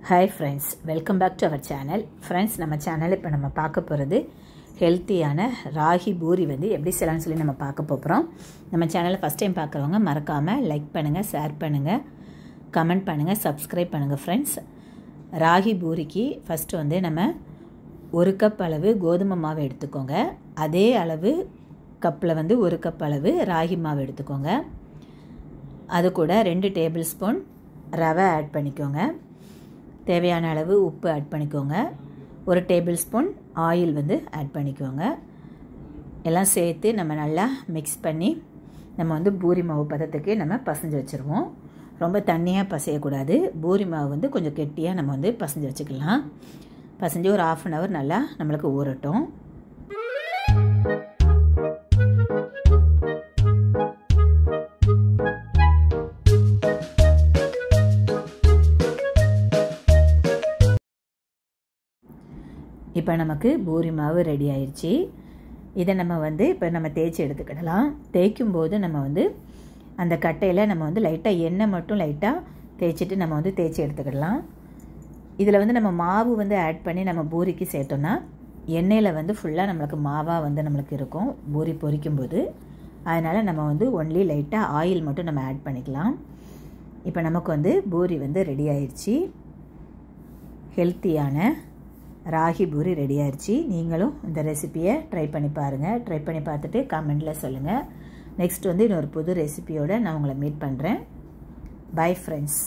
Hi friends, welcome back to our channel. Friends, நம்ம channel இப்போ நம்ம பார்க்க போகிறது ஹெல்த்தியான ராகி பூரி வந்து எப்படி செய்யலாம்னு சொல்லி நம்ம பார்க்க போகிறோம். நம்ம சேனலை ஃபஸ்ட் டைம் பார்க்குறவங்க மறக்காமல் லைக் பண்ணுங்கள், ஷேர் பண்ணுங்கள், கமெண்ட் பண்ணுங்கள், சப்ஸ்கிரைப் பண்ணுங்கள். ஃப்ரெண்ட்ஸ், ராகி பூரிக்கு ஃபஸ்ட்டு வந்து நம்ம 1 கப் அளவு கோதுமை மாவு எடுத்துக்கோங்க. அதே அளவு கப்பில் வந்து 1 கப் அளவு ராகி மாவு எடுத்துக்கோங்க. அது கூட 2 டேபிள் ஸ்பூன் ரவை ஆட் பண்ணிக்கோங்க. தேவையான அளவு உப்பு ஆட் பண்ணிக்கோங்க. 1 டேபிள் ஸ்பூன் ஆயில் வந்து ஆட் பண்ணிக்கோங்க. எல்லாம் சேர்த்து நம்ம நல்லா மிக்ஸ் பண்ணி நம்ம வந்து பூரி மாவு பதத்துக்கு நம்ம பசைஞ்சு வச்சுருவோம். ரொம்ப தண்ணியாக பசையக்கூடாது. பூரி மாவு வந்து கொஞ்சம் கெட்டியாக நம்ம வந்து பசைஞ்சு வச்சுக்கலாம். பசைஞ்சு ஒரு 1/2 hour நல்லா நம்மளுக்கு ஊறட்டும். இப்போ நமக்கு பூரி மாவு ரெடி ஆயிடுச்சு. இதை நம்ம வந்து இப்போ நம்ம தேய்ச்சி எடுத்துக்கிடலாம். தேய்க்கும் போது நம்ம வந்து அந்த கட்டையில் நம்ம வந்து லைட்டாக எண்ணெய் மட்டும் லைட்டாக தேய்ச்சிட்டு நம்ம வந்து தேய்ச்சி எடுத்துக்கிடலாம். இதில் வந்து நம்ம மாவு வந்து ஆட் பண்ணி நம்ம பூரிக்கு சேர்த்தோன்னா எண்ணெயில் வந்து ஃபுல்லாக நம்மளுக்கு மாவாக வந்து நம்மளுக்கு இருக்கும் பூரி பொரிக்கும்போது. அதனால் நம்ம வந்து ஒன்லி லைட்டாக ஆயில் மட்டும் நம்ம ஆட் பண்ணிக்கலாம். இப்போ நமக்கு வந்து பூரி வந்து ரெடி ஆயிடுச்சு. ஹெல்த்தியான ராகி பூரி ரெடி ஆயிடுச்சு. நீங்களும் இந்த ரெசிப்பியை ட்ரை பண்ணி பாருங்கள். ட்ரை பண்ணி பார்த்துட்டு கமெண்டில் சொல்லுங்கள். நெக்ஸ்ட் வந்து இன்னொரு புது ரெசிபியோடு நான் உங்களை மீட் பண்ணுறேன். Bye friends.